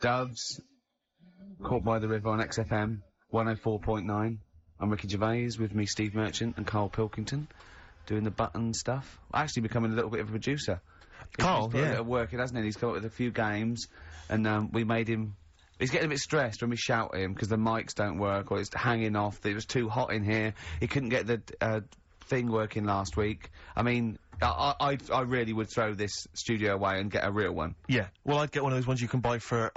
Doves, Caught by the River on XFM 104.9. I'm Ricky Gervais, with me Steve Merchant and Karl Pilkington, doing the button stuff. Actually becoming a little bit of a producer. Karl, he's put a bit of work in, hasn't he? He's come up with a few games, and we made him. He's getting a bit stressed when we shout at him because the mics don't work or it's hanging off. It was too hot in here. He couldn't get the thing working last week. I mean, I really would throw this studio away and get a real one. Yeah. Well, I'd get one of those ones you can buy for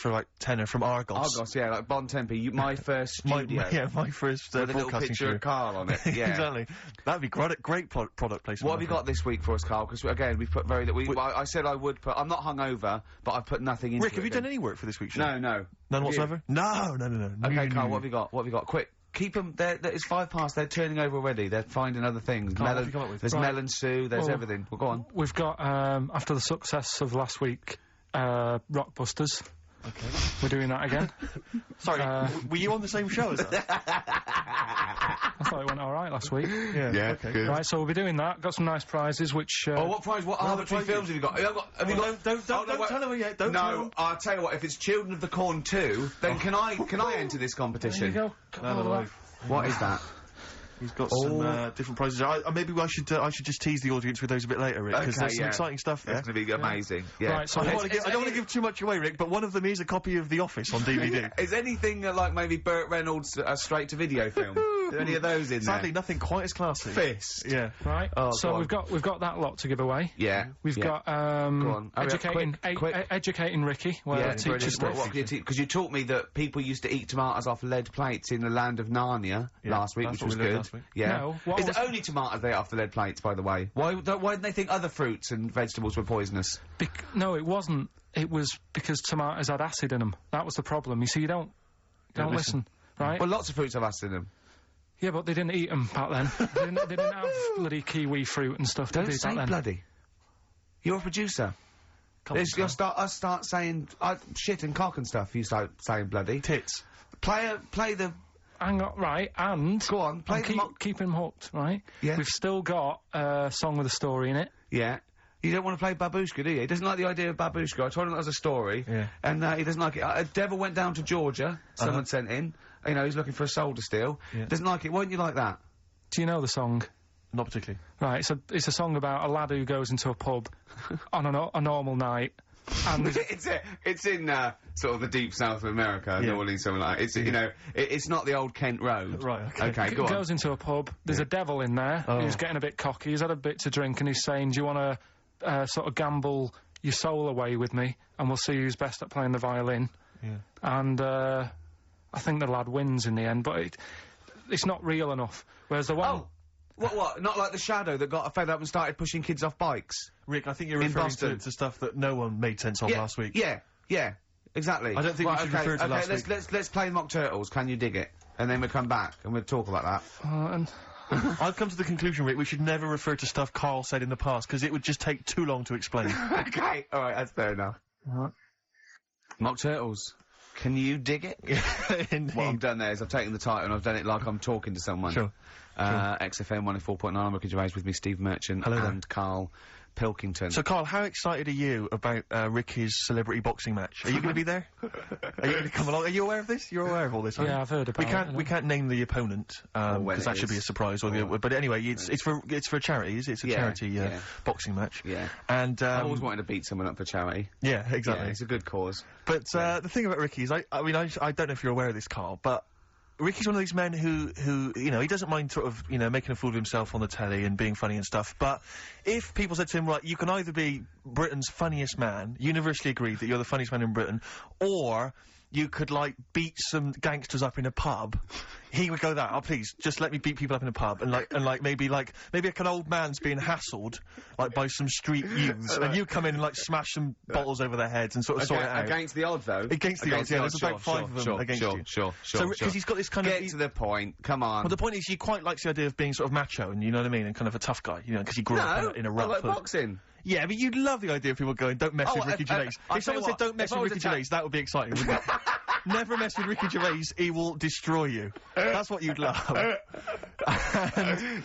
like tenner from Argos. Argos, yeah, like Bon Tempe. My first studio. my first with a little picture studio. of Karl on it. Yeah, exactly. That'd be great product placement. What have you got this week for us, Karl? Because again, we've put very little. I said I would put. I'm not hungover, but I've put nothing into Rick, have you done any work for this week's show? No. None whatsoever? No. Okay, Karl, what have you got? What have you got? Quick. Keep them. It's 5 past. They're turning over already. They're finding other things. Karl, what have you come up with? There's melon stew. There's everything. Well, go on. We've got after the success of last week, Rockbusters. Okay. We're doing that again. Sorry, were you on the same show as us? I thought it went alright last week. Yeah. Okay. Good. Right, so we'll be doing that. Got some nice prizes, which. What prize? What arbitrary films have you got? Have you got? Don't tell them yet. Don't tell them. I'll tell you what. If it's Children of the Corn 2, then can I enter this competition? There you go. No. What is that? He's got some different prizes. Maybe I should just tease the audience with those a bit later, Rick, because there's some exciting stuff there. That's going to be amazing. Yeah. Right, so I don't want to give too much away, Rick, but one of them is a copy of The Office on DVD. Is anything like maybe Burt Reynolds' straight-to-video film? Are there any of those in Sadly, nothing quite as classy. Fist. Yeah. Right. So we've got that lot to give away. Yeah. We've got Go on. educating Ricky. Where teachers stuff. Because you taught me that people used to eat tomatoes off lead plates in the land of Narnia last week, which was good. Yeah. No, is it only tomatoes they ate off the lead plates, by the way? Why didn't they think other fruits and vegetables were poisonous? No, it wasn't. It was because tomatoes had acid in them. That was the problem. You see, you don't listen, right? Well, lots of fruits have acid in them. Yeah, but they didn't eat them back then. they didn't have bloody kiwi fruit and stuff. Don't did say back then. bloody. You're a producer. You'll start saying shit and cock and stuff. You start saying bloody. Tits. Play the. Hang on, right, and... Go on, keep him hooked, right? Yeah. We've still got a song with a story in it. Yeah. You don't want to play Babushka, do you? He doesn't like the idea of Babushka. I told him that was a story. Yeah. And, he doesn't like it. Devil went down to Georgia. Someone sent in. You know, he's looking for a soul to steal. Yeah. Doesn't like it. Why don't you like that? Do you know the song? Not particularly. Right, it's a song about a lad who goes into a pub on a normal night. And it's in sort of the deep south of America, New Orleans, something like that. It's you know, it's not the old Kent Road. Right. Okay. Go on. Goes into a pub. There's a devil in there who's getting a bit cocky. He's had a bit to drink, and he's saying, "Do you want to sort of gamble your soul away with me, and we'll see who's best at playing the violin?" Yeah. And I think the lad wins in the end, but it's not real enough. Whereas the one. Oh. What? Not like the Shadow that got fed up and started pushing kids off bikes? Rick, I think you're referring to stuff that no one made sense of last week. Yeah, exactly. I don't think we should refer to last week. Let's play Mock Turtles, Can You Dig It? And then we'll come back and we'll talk about that. I've come to the conclusion, Rick, we should never refer to stuff Karl said in the past, because it would just take too long to explain. Okay, alright, that's fair enough. Mock Turtles. Can you dig it? Indeed. What I've done there is I've taken the title and I've done it like I'm talking to someone. Sure. XFM 104.9, I'm Ricky Gervais, with me Steve Merchant and Karl Pilkington. So, Karl, how excited are you about Ricky's celebrity boxing match? Are you going to be there? Are you going to come along? Are you aware of this? You're aware of all this, aren't you? Yeah, I've heard about it. We can't name the opponent, because that should be a surprise. But anyway, it's for a charity, is it? It's a charity boxing match. Yeah. And I've always wanted to beat someone up for charity. Yeah, exactly. Yeah, it's a good cause. But the thing about Ricky is, I don't know if you're aware of this, Karl, but Ricky's one of these men who, you know, he doesn't mind sort of, you know, making a fool of himself on the telly and being funny and stuff, but if people said to him, right, you can either be Britain's funniest man, universally agreed that you're the funniest man in Britain, or you could, like, beat some gangsters up in a pub, he would go that, oh, please, just let me beat people up in a pub, and maybe like an old man's being hassled, like, by some street youths, and you come in and, like, smash some bottles over their heads and sort of sort it out. Against the odds, though? Against the odds, yeah, there's about 5 of them against you. Sure. So, because he's got this kind of... Get to the point, come on. Well, the point is, he quite likes the idea of being sort of macho, and you know what I mean, and kind of a tough guy, you know, because he grew up in a rough... I like boxing. Yeah, but you'd love the idea of people going, don't mess with Ricky Gervais. If someone said, don't mess with Ricky Gervais, that would be exciting, wouldn't it? Never mess with Ricky Gervais, he will destroy you. That's what you'd love.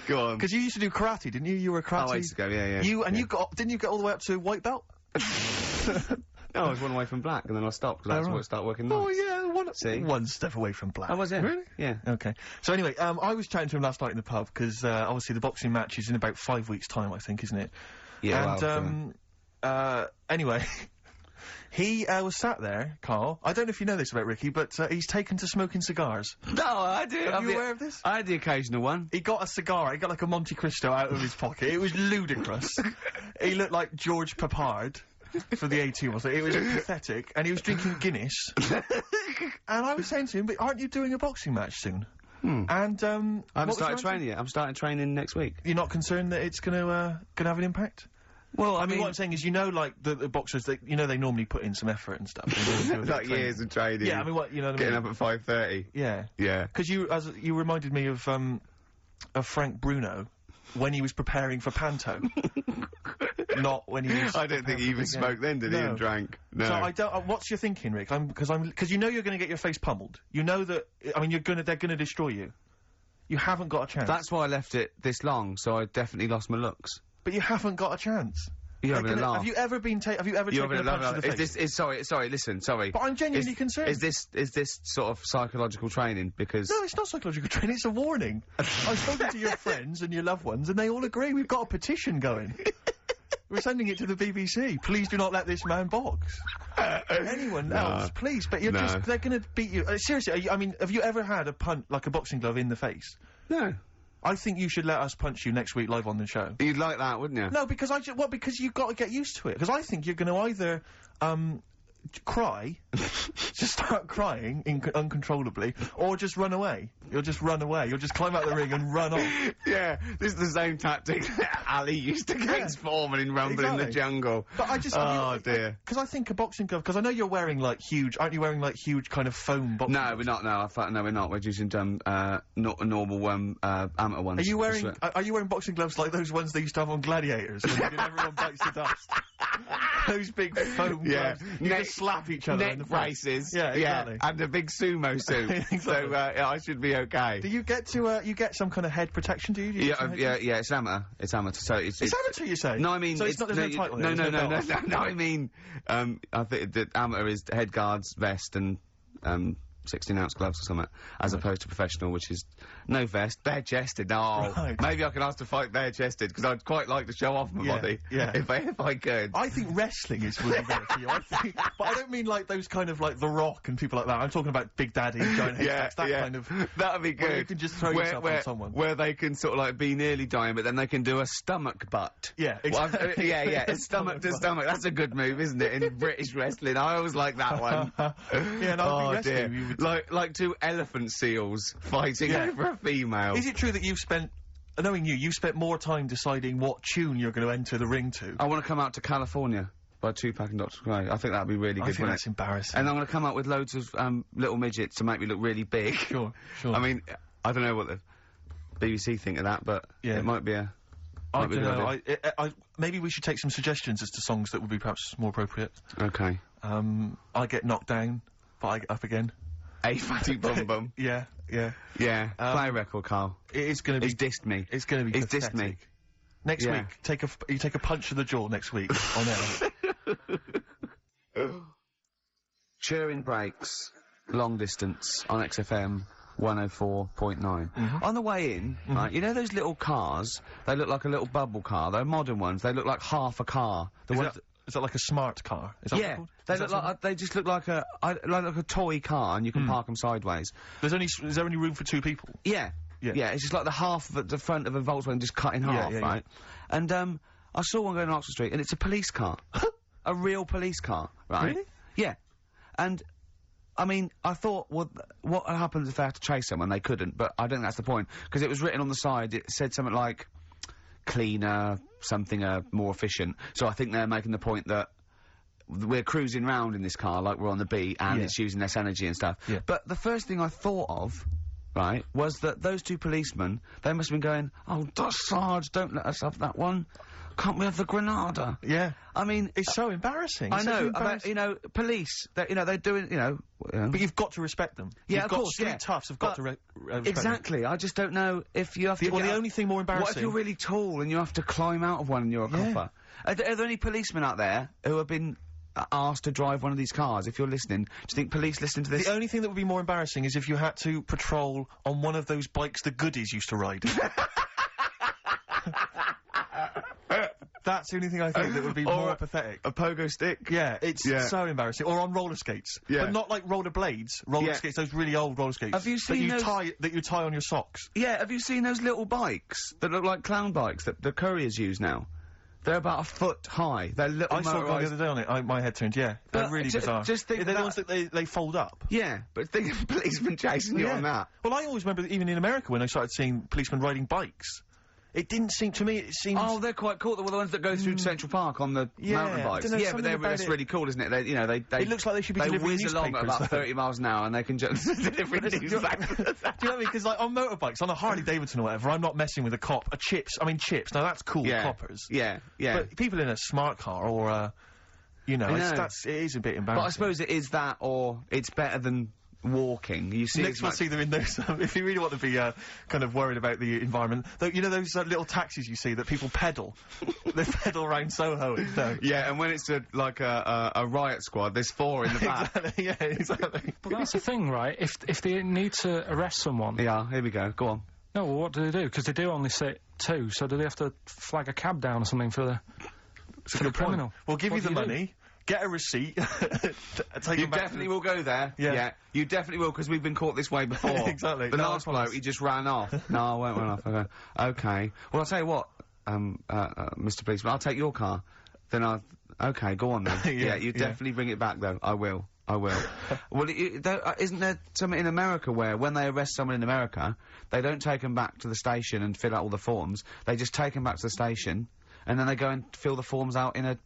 Go on. Because you used to do karate, didn't you? You were a karate. Oh, I used to go, yeah. Didn't you get all the way up to white belt? No, I was one away from black, and then I stopped, because that's what started working nights. Oh, yeah, See? one step away from black. Oh, was it? Really? Yeah. Okay. So anyway, I was chatting to him last night in the pub, because, obviously the boxing match is in about 5 weeks' time, I think, isn't it? Yeah, And, anyway... He was sat there, Karl. I don't know if you know this about Ricky, but he's taken to smoking cigars. No, I do. Are you aware of this? I had the occasional one. He got a cigar. He got like a Monte Cristo out of his pocket. It was ludicrous. He looked like George Papard for the A2, wasn't it? It was pathetic. And he was drinking Guinness. And I was saying to him, but aren't you doing a boxing match soon? And, I haven't started training yet. I'm starting training next week. You're not concerned that it's gonna have an impact? Well, I mean, what I'm saying is, you know, like, the boxers, they normally put in some effort and stuff. They do Like years of training. Yeah, I mean, what, you know what I mean? Getting up at 5:30. Yeah. Yeah. Because you reminded me of Frank Bruno when he was preparing for Panto. Not when he was... I don't think he even smoked then, did he, and drank? No. So I don't... what's your thinking, Rick? Because you know you're gonna get your face pummeled. You know that... I mean, they're gonna destroy you. You haven't got a chance. That's why I left it this long, so I definitely lost my looks. But you haven't got a chance. You're having a laugh. Have you ever taken a punch to the face? Sorry, listen, sorry. But I'm genuinely concerned. Is this sort of psychological training? Because... No, it's not psychological training, it's a warning. I've spoken to your friends and your loved ones, and they all agree. We've got a petition going. We're sending it to the BBC. Please do not let this man box. Anyone else, please. But they're gonna beat you. Seriously, I mean, have you ever had a punch, like a boxing glove, in the face? No. I think you should let us punch you next week live on the show. You'd like that, wouldn't you? No, because because you've got to get used to it. Because I think you're going to either, cry, just start crying uncontrollably, or just run away. You'll just run away. You'll just climb out the ring and run off. Yeah, this is the same tactic that Ali used against Foreman in Rumble in the Jungle. But I just... Oh, dear. Because I think a boxing glove... Because I know you're wearing, like, huge... Aren't you wearing, like, huge kind of foam boxing gloves? We're not, no, we're not. We're using, normal, amateur ones. Are you wearing boxing gloves like those ones they used to have on Gladiators, when everyone bites the dust? Those big foam gloves. You just slap each other in the face. Neck braces. Yeah, exactly. Yeah, and a big sumo suit. Exactly. So, I should be okay. Do you get to, you get some kind of head protection, do you? Yeah, it's amateur. It's amateur, so it's amateur, you say? No, I mean... So there's no title No, here, no, I mean, I think the amateur is head guards, vest, and, 16-ounce gloves or something, as opposed to professional, which is no vest, bare-chested. Oh, right. Maybe I could ask to fight bare-chested, because I'd quite like to show off my body. Yeah. If I could. I think wrestling would be better for you. But I don't mean like those kind of like The Rock and people like that. I'm talking about Big Daddy, giant head kind of. That'd be good. Where you can just throw yourself on someone. Where they can sort of like be nearly dying, but then they can do a stomach butt. Yeah, exactly. It's stomach to stomach. That's a good move, isn't it? In British wrestling, I always like that one. Yeah, no, wrestling, dear. Like two elephant seals fighting over a female. Is it true that you've spent, knowing you've spent more time deciding what tune you're going to enter the ring to? I want to come out to California by Tupac and Dr. Dre. I think that'd be really good. I think that's embarrassing. And I'm going to come out with loads of little midgets to make me look really big. Sure. I mean, I don't know what the BBC think of that, but it might be a... I don't know. Maybe we should take some suggestions as to songs that would be perhaps more appropriate. Okay. I get knocked down, but I get up again. A fatty bum bum. Yeah. Play a record, Karl. It is going to be... He's dissed me. It's going to be He's dissed me. Next week, you take a punch to the jaw next week on air. Turing Breaks, long distance on XFM 104.9. On the way in, right, you know those little cars? They look like a little bubble car. They're modern ones. They look like half a car. Is that like a smart car? Is that what they look like they just look like a toy car, and you can park them sideways. Is there only room for two people? Yeah. It's just like the half of the front of a Volkswagen just cut in half, right? And I saw one going on Oxford Street, and it's a police car, a real police car, right? Really? Yeah. And I mean, I thought, well, what happens if they have to chase someone? They couldn't, but I don't think that's the point, because it was written on the side. It said something like cleaner, something more efficient. So I think they're making the point that we're cruising round in this car like we're on the beat, and it's using less energy and stuff. Yeah. But the first thing I thought of, right, was that those two policemen, they must have been going, oh, Sarge, don't let us have that one. Can't we have the Granada? Yeah. I mean... It's so embarrassing. I know, about, police, they're doing, But you've got to respect them. Yeah, of course, street toughs have got to respect exactly. them. I just don't know if you have to... the only thing more embarrassing... What if you're really tall and you have to climb out of one and you're a copper? Are there any policemen out there who have been asked to drive one of these cars? If you're listening, do you think police listen to this? The only thing that would be more embarrassing is if you had to patrol on one of those bikes the goodies used to ride. That's the only thing I think that would be more pathetic. A pogo stick? Yeah, it's so embarrassing. Or on roller skates. Yeah. But not like roller blades. Roller skates, those really old roller skates. Have you seen those... that you tie on your socks. Yeah, have you seen those little bikes that look like clown bikes that the couriers use now? They're about a foot high. They're little I saw one the other day on it. My head turned, yeah. They're really bizarre. Just think they're the ones that they fold up. Yeah, but think of policemen chasing you on that. Well, I always remember even in America when I started seeing policemen riding bikes. It didn't seem to me, it seemed... Oh, they're quite cool. They're the ones that go through Central Park on the mountain bikes. Yeah, but that's really cool, isn't it? They, you know, they it looks like they should be delivering whiz along at about 30 miles an hour and they can just deliver news back. Do you know what I mean? Because, like, on motorbikes, on a Harley Davidson or whatever, I'm not messing with a cop. Chips, now that's cool, coppers. Yeah. But people in a smart car or, you know, it is a bit embarrassing. But I suppose it is that or it's better than... walking. You see, next we'll see them in those. If you really want to be kind of worried about the environment, you know those little taxis you see that people pedal. They pedal around Soho. Yeah, and when it's like a riot squad, there's 4 in the back. Exactly, yeah, exactly. But that's the thing, right? If they need to arrest someone, yeah, here we go. Go on. No, well, what do they do? Because they do only sit 2, so do they have to flag a cab down or something for the criminal? We'll give you the money. Get a receipt. You definitely will go there. Yeah. You definitely will, because we've been caught this way before. Exactly. The last bloke, he just ran off. No, I won't run off. Okay. Well, I'll tell you what, Mr. Policeman, I'll take your car. Then okay, go on then. You definitely bring it back, though. I will. Well, isn't there something in America where, when they arrest someone in America, they don't take them back to the station and fill out all the forms. They just take them back to the station, and then they go and fill the forms out in a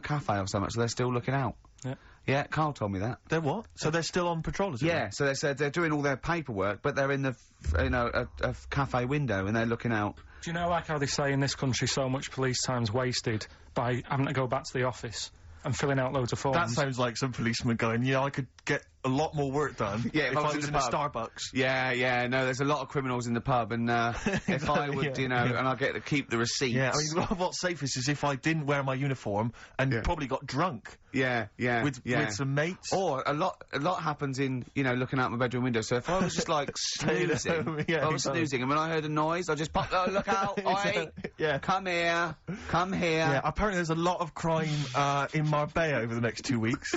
cafe or something, so they're still looking out. Yeah. Yeah, Karl told me that. They're what? So they're still on patrol, is it? Yeah, so they said they're doing all their paperwork, but they're in the, a cafe window and they're looking out. Do you know, like how they say in this country so much police time's wasted by having to go back to the office and filling out loads of forms? That sounds like some policeman going, yeah, I could get a lot more work done if I was in a Starbucks. Yeah, no, there's a lot of criminals in the pub, and if I would, and I get to keep the receipts. Yeah, I mean, what's safest is if I didn't wear my uniform and probably got drunk. With some mates. Or a lot happens in, looking out my bedroom window, so if I was just, like, snoozing, snoozing, and when I heard a noise, I just popped, oh, look out, oi, come here. Yeah, apparently there's a lot of crime, in Marbella over the next 2 weeks.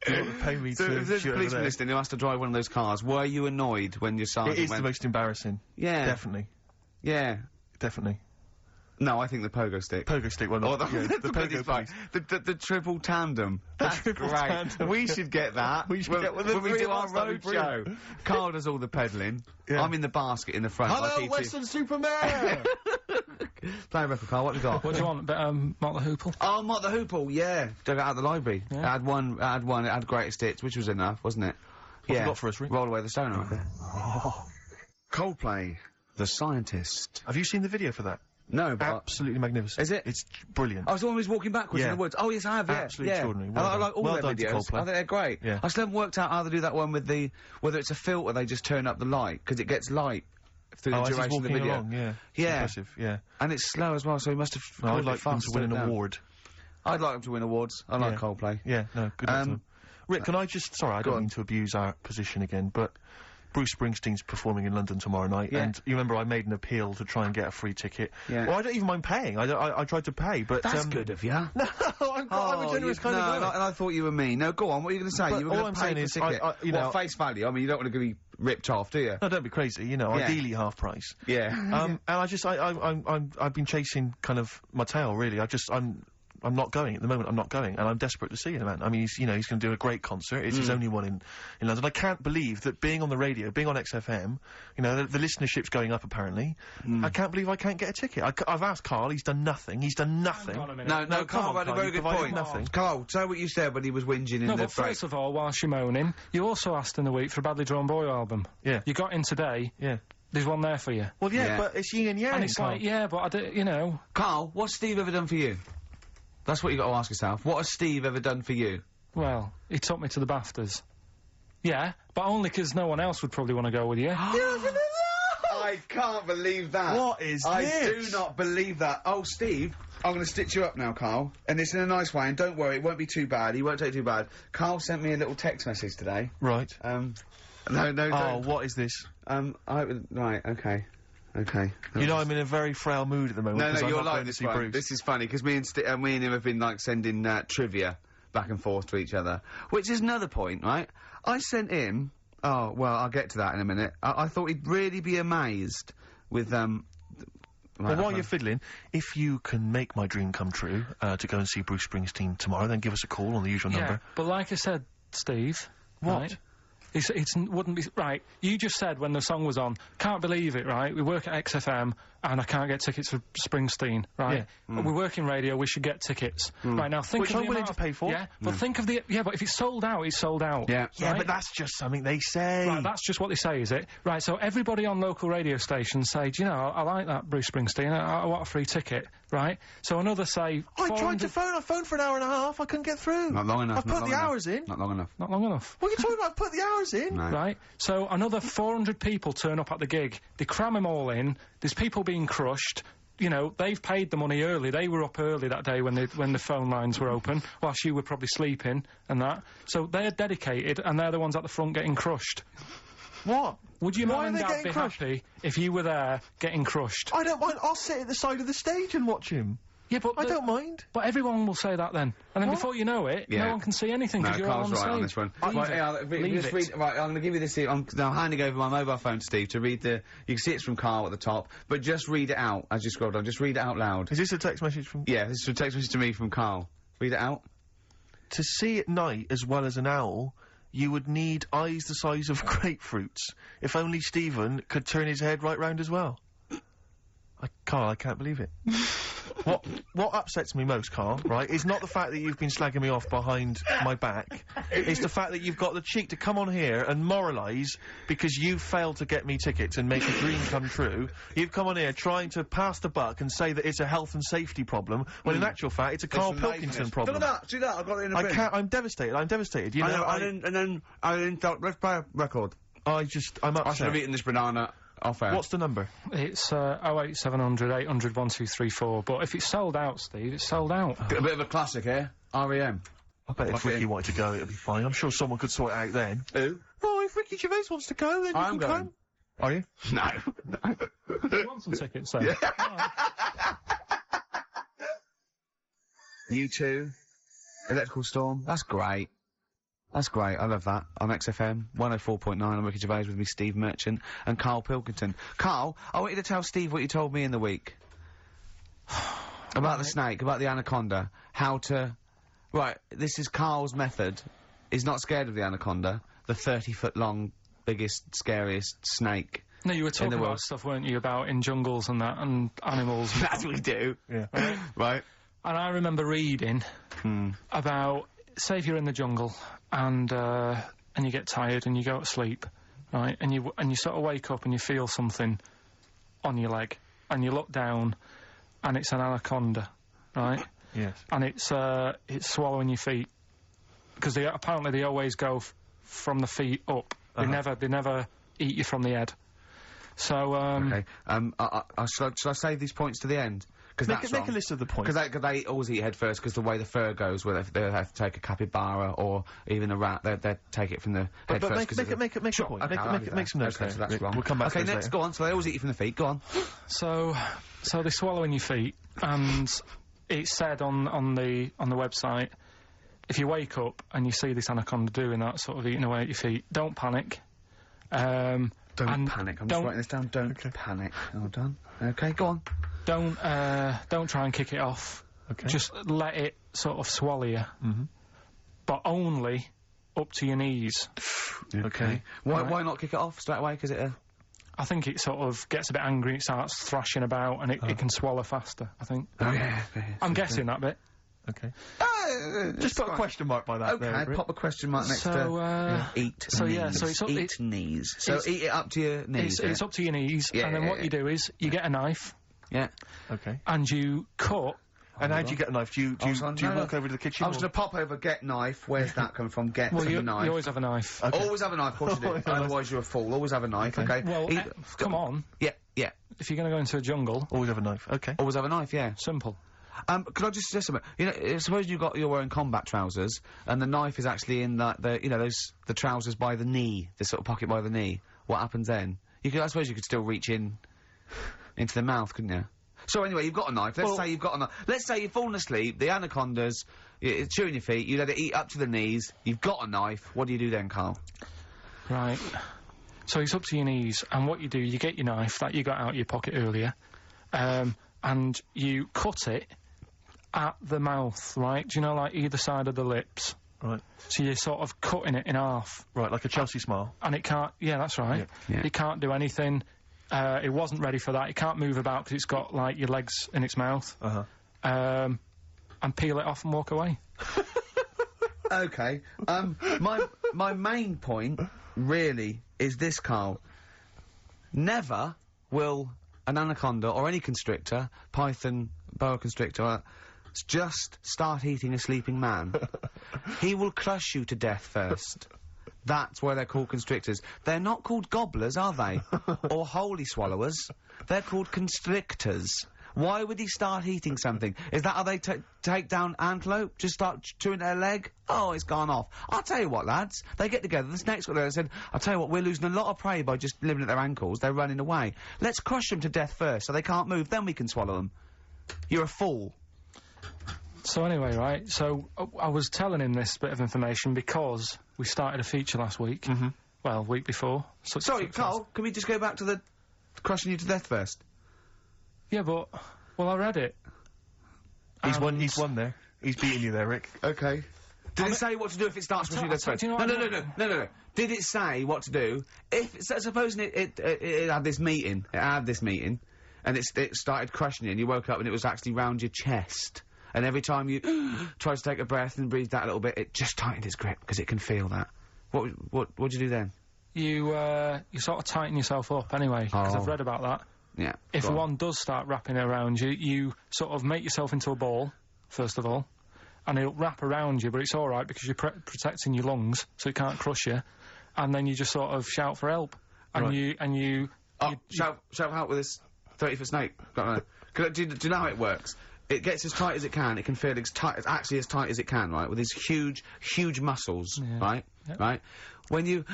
You want to pay me so if there's a policeman listening who has to drive one of those cars, were you annoyed when your sergeant It is the most embarrassing. Yeah. Definitely. Yeah. Definitely. No, I think the pogo stick. Pogo stick, well, the pogo police. The triple tandem. That's great. Tandem. We should get that. We should get when we do our road show. Karl does all the pedalling. Yeah. I'm in the basket in the front. Hello, Western Superman! Play a record, Karl. What have you got? What do you want? Mott the Hoople? Oh, Mott the Hoople, yeah. Dug it out of the library. Yeah. It had greatest hits, which was enough, wasn't it? What have you got for us, Rick? Roll Away the Stone, okay. Coldplay, The Scientist. Have you seen the video for that? No, but... Absolutely magnificent. Is it? It's brilliant. I was the one who was walking backwards in the woods. Oh, yes, I have, Absolutely extraordinary. I like all their videos. I think they're great. Yeah. I still haven't worked out how they do that one with whether it's a filter, they just turn up the light, because it gets light through the duration of the video. Along, yeah. Impressive, yeah. And it's slow as well, so he must have... I'd like him to win an award. I'd like him to win awards. I like Coldplay. Yeah, no, good luck to him. Rick, can I just... Sorry, I don't mean to abuse our position again, but... Bruce Springsteen's performing in London tomorrow night, and you remember I made an appeal to try and get a free ticket. Yeah. Well, I don't even mind paying. I tried to pay, but that's good of you. No, I'm a generous kind of guy. And I thought you were me. No, go on. What are you going to say? You were going to pay for the ticket. Face value. I mean, you don't want to be ripped off, do you? No, don't be crazy. Ideally half price. Yeah. And I've been chasing kind of my tail really. I'm not going at the moment. I'm not going, and I'm desperate to see him, man. I mean, he's going to do a great concert. It's his only one in London. I can't believe that being on the radio, being on XFM, the listenership's going up apparently. I can't believe I can't get a ticket. I've asked Karl. He's done nothing. He's done nothing. No, Karl had a very good point. Nothing. Karl, say what you said when he was whinging in the break. First of all, whilst you're moaning, you also asked in the week for a Badly Drawn Boy album. Yeah. You got in today. Yeah. There's one there for you. Well, yeah. But it's yin and yang. And it's like, but I do, Karl, what's Steve ever done for you? That's what you got to ask yourself. What has Steve ever done for you? Well, he took me to the BAFTAs. Yeah, but only because no one else would probably want to go with you. I can't believe that. What is this? I do not believe that. Oh, Steve, I'm gonna stitch you up now, Karl. And it's in a nice way, and don't worry, it won't be too bad. He won't take it too bad. Karl sent me a little text message today. Right. No, Oh, what is this? Right, okay. Okay. You know, I'm in a very frail mood at the moment. No, I'm you're not like going to this see one. Bruce. This is funny, because me and him have been, like, sending, trivia back and forth to each other. Which is another point, right? I sent him... Oh, well, I'll get to that in a minute. I thought he'd really be amazed with, Well, while you're fiddling, if you can make my dream come true, to go and see Bruce Springsteen tomorrow, then give us a call on the usual number. But like I said, Steve... What? Right, wouldn't be... Right, you just said when the song was on, can't believe it, right? We work at XFM, and I can't get tickets for Springsteen, right? Yeah. We work in radio, we should get tickets. Right, now think Which of the I'm willing amount to pay for. Yeah, but think of the... Yeah, but if it's sold out, it's sold out. Yeah. Yeah, right? but that's just something they say. Right, that's just what they say, is it? Right, so everybody on local radio stations say, do you know, I like that Bruce Springsteen, I want a free ticket, right? So another say... I tried to phone, I phoned for an hour and a half, I couldn't get through. Not long enough. I've put the hours in. Not long enough. Not long enough. What are you talking about? I've put the hours in. No. Right, so another 400 people turn up at the gig. They cram them all in. There's people being crushed. You know, they've paid the money early. They were up early that day when the phone lines were open, whilst you were probably sleeping and that. So they're dedicated, and they're the ones at the front getting crushed. What? Would your Why mum are and they dad getting be crushed? happy if you were there getting crushed? I don't mind. I'll sit at the side of the stage and watch him. Yeah, but I don't mind. But everyone will say that then, and then before you know it, Yeah. no one can see anything No, because you're all Karl's on right stage. on this one. Leave Right, it. yeah, Leave just it. read, right, I'm going to give you this. I'm now handing over my mobile phone to Steve to read the. You can see it's from Karl at the top, but just read it out as you scroll down. Just read it out loud. Is this a text message from... Yeah, this is a text message to me from Karl. Read it out. To see at night as well as an owl, you would need eyes the size of grapefruits. If only Stephen could turn his head right round as well. Karl, I can't believe it. What upsets me most, Karl, right, is not the fact that you've been slagging me off behind my back. It's the fact that you've got the cheek to come on here and moralise because you failed to get me tickets and make a dream come true. You've come on here trying to pass the buck and say that it's a health and safety problem, when in actual fact it's a Karl Pilkington problem. Look at that, see that, I got it in a bin. I can't, I'm devastated, you know, I didn't thought, let's play a record. I'm I should upset. have eaten this banana off air. What's the number? It's 08700 800 1234. But if it's sold out, Steve, it's sold out. A bit of a classic here, R.E.M. I bet if Ricky wanted to go, it'd be fine. I'm sure someone could sort it out then. Who? Oh, if Ricky Gervais wants to go, then I'm you can going. come. Are you? No. Do you want some tickets then? U2, Electrical Storm, that's great. That's great, I love that. On XFM, 104.9, I'm Ricky Gervais with me, Steve Merchant, and Karl Pilkington. Karl, I want you to tell Steve what you told me in the week. About the snake, about the anaconda, how to... Right, this is Karl's method. He's not scared of the anaconda, the 30-foot-long, biggest, scariest snake. No, you were in talking the world. about stuff, weren't you, about in jungles and that, and animals. That's what we do. Yeah. Right. And I remember reading about, say if you're in the jungle, and you get tired and you go to sleep, right, and you sort of wake up and you feel something on your leg, and you look down, and it's an anaconda, right? Yes. And it's swallowing your feet, because apparently they always go from the feet up. They never eat you from the head. So Okay. Shall I save these points to the end? Because Make a list of the points. Because they always eat head first, because the way the fur goes, where they have to take a capybara or even a rat, they take it from the head first. Make a Sure, point. okay, Make some notes okay, there. so that's wrong. We'll come back to okay, those next, later. go on. So they always eat you from the feet. Go on. So they swallow in your feet, and it's said on the website, if you wake up and you see this anaconda doing that, sort of eating away at your feet, don't panic. Don't panic. I'm just writing this down. Don't panic. Hold on. Okay, go on. Don't try and kick it off. Okay. Just let it sort of swallow you. But only up to your knees. Okay. Why not kick it off straight away? Because I think it sort of gets a bit angry, it starts thrashing about, and it can swallow faster, I think. Oh, yeah. I'm guessing that bit. Okay. Just put a question mark by that. Okay, there, pop a question mark next So, to eat so, knees. yeah, so it's up- eat knees. So eat it up to your knees. It's up to your knees, Yeah, and then yeah, what yeah. you do is you get a knife, Yeah. Okay. and you cut. And how do you get a knife? Do you No, walk over to the kitchen? I was or- going to pop over, get knife. Where's that coming from? Get Well, from you the knife. always have a knife. Okay. Always have a knife, of course you do. Otherwise you're a fool. Always have a knife, okay? Well, come on. Yeah, yeah. If you're going to go into a jungle, Always have a knife. Okay. Always have a knife, yeah. simple. Could I just suggest something? You know, suppose you're wearing combat trousers, and the knife is actually in the trousers by the knee, the sort of pocket by the knee. What happens then? I suppose you could still reach in into the mouth, couldn't you? So anyway, you've got a knife. Let's say you've got a knife. Let's say you've fallen asleep, the anaconda's chewing your feet, you let it eat up to the knees, you've got a knife, what do you do then, Karl? Right. So it's up to your knees, and what you do, you get your knife that you got out of your pocket earlier, and you cut it at the mouth, right? Do you know, like, either side of the lips? Right. So you're sort of cutting it in half. Right, like a Chelsea smile. And it can't... Yeah, that's right. Yeah. It can't do anything. It wasn't ready for that. It can't move about because it's got, like, your legs in its mouth. Uh-huh. And peel it off and walk away. Okay. My main point, really, is this, Karl. Never will an anaconda or any constrictor, python, boa constrictor, just start eating a sleeping man. He will crush you to death first. That's why they're called constrictors. They're not called gobblers, are they? Or holy swallowers. They're called constrictors. Why would he start eating something? Is that how they take down antelope? Just start chewing their leg? Oh, it's gone off. I'll tell you what, lads. They get together. This next one there said, I'll tell you what, we're losing a lot of prey by just living at their ankles. They're running away. Let's crush them to death first so they can't move, then we can swallow them. You're a fool. So anyway, right, so I was telling him this bit of information because we started a feature last week. Well, week before. Sorry, Karl, can we just go back to the crushing you to death first? Yeah, but... Well, I read it. He's won there. He's beating you there, Rick. Okay. Did it say what to do if it starts crushing you to death first? No. Did it say what to do? Supposing it had this meeting, and it started crushing you, and you woke up and it was actually round your chest. And every time you tried to take a breath and breathe out a little bit, it just tightened its grip, because it can feel that. What'd you do then? You sort of tighten yourself up anyway, because I've read about that. Yeah. If one does start wrapping around you, you sort of make yourself into a ball, first of all, and it'll wrap around you, but it's alright because you're protecting your lungs, so it can't crush you, and then you just sort of shout for help. And you shout for help with this 30-foot snake. Do you know how it works? It gets as tight as it can. It can feel as tight as it can, right? With these huge muscles, right? Yep. Right? When you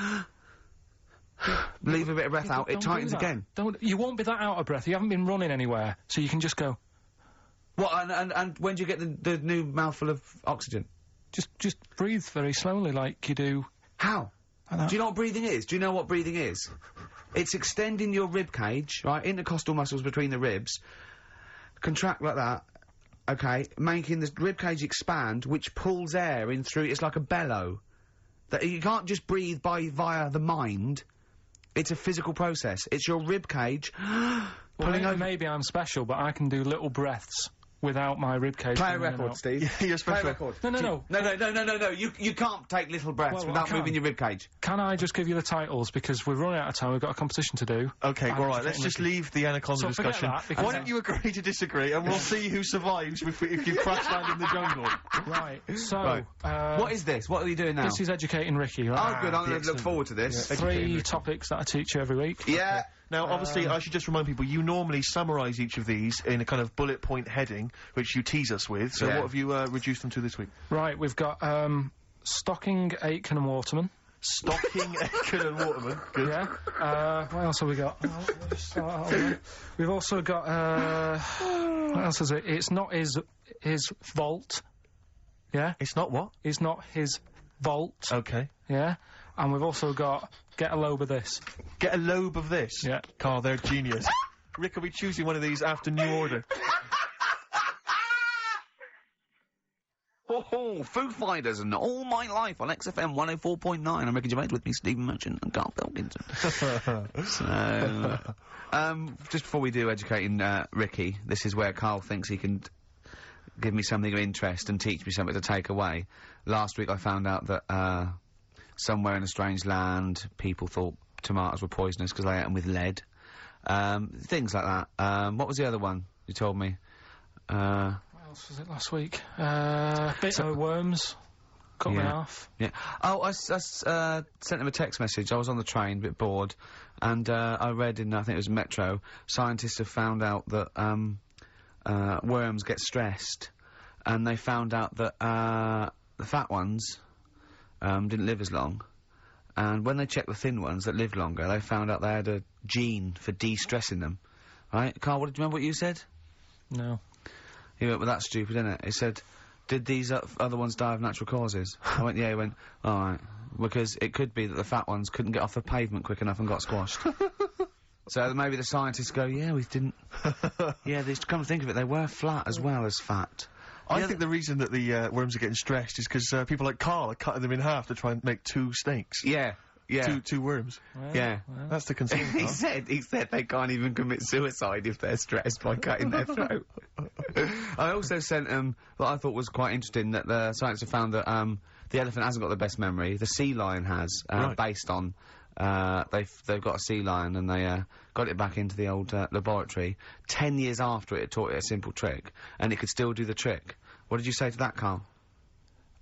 leave a bit of breath out, it tightens again. You won't be that out of breath. You haven't been running anywhere, so you can just go. What? And when do you get the new mouthful of oxygen? Just breathe very slowly, like you do. How? Do you know what breathing is? Do you know what breathing is? It's extending your rib cage, right? Intercostal muscles between the ribs. Contract like that. Okay, making the ribcage expand, which pulls air in through. It's like a bellow. That you can't just breathe via the mind. It's a physical process. It's your ribcage pulling over. Maybe I'm special, but I can do little breaths without my ribcage. Play a record, Steve. Yeah, you're special. Play a record. No. You can't take little breaths without moving your ribcage. Can I just give you the titles, because we're running out of time, we've got a competition to do. Okay, alright, let's just leave the anaconda discussion. Why don't you agree to disagree, and we'll see who survives if you crash land in the jungle. Right, so... what is this? What are you doing now? This is Educating Ricky, right? Oh, good, I'm going to look forward to this. Yeah, 3 topics that I teach you every week. Yeah. Okay. Now, obviously, I should just remind people, you normally summarise each of these in a kind of bullet point heading, which you tease us with. So what have you reduced them to this week? Right, we've got Stocking, Aitken and Waterman. Stocking, Aitken and Waterman. Good. Yeah. What else have we got? We've also got, what else is it? It's not his vault. Yeah? It's not what? It's not his vault. Okay. Yeah? And we've also got Get a Lobe of This. Get a Lobe of This? Yeah. Karl, they're genius. Rick, are we choosing one of these after New Order? Foo Fighters and All My Life on XFM 104.9. I'm Ricky Gervais, with me, Stephen Merchant and Karl Pilkington. So, just before we do Educating Ricky, this is where Karl thinks he can give me something of interest and teach me something to take away. Last week I found out that, somewhere in a strange land, people thought tomatoes were poisonous because they ate them with lead. Things like that. What was the other one you told me? What else was it last week? Bit of worms. Cut me off. Yeah. Oh, I sent him a text message. I was on the train, a bit bored, and I read in, I think it was Metro, scientists have found out that worms get stressed, and they found out that the fat ones didn't live as long, and when they checked the thin ones that lived longer, they found out they had a gene for de-stressing them. Right, Karl? Do you remember what you said? No. He went, well, that's stupid, isn't it? He said, did these other ones die of natural causes? I went, yeah. He went, all right, because it could be that the fat ones couldn't get off the pavement quick enough and got squashed. So maybe the scientists go, yeah, we didn't. Yeah, they come to think of it, they were flat as well as fat. I think the reason that the worms are getting stressed is because people like Karl are cutting them in half to try and make 2 snakes. Yeah. Yeah. Two worms. Well, Yeah. well. That's the concern. He said they can't even commit suicide if they're stressed by cutting their throat. I also sent what I thought was quite interesting, that the scientists have found that the elephant hasn't got the best memory. The sea lion has, Right. based on they've got a sea lion and they got it back into the old laboratory 10 years after it taught it a simple trick, and it could still do the trick. What did you say to that, Karl?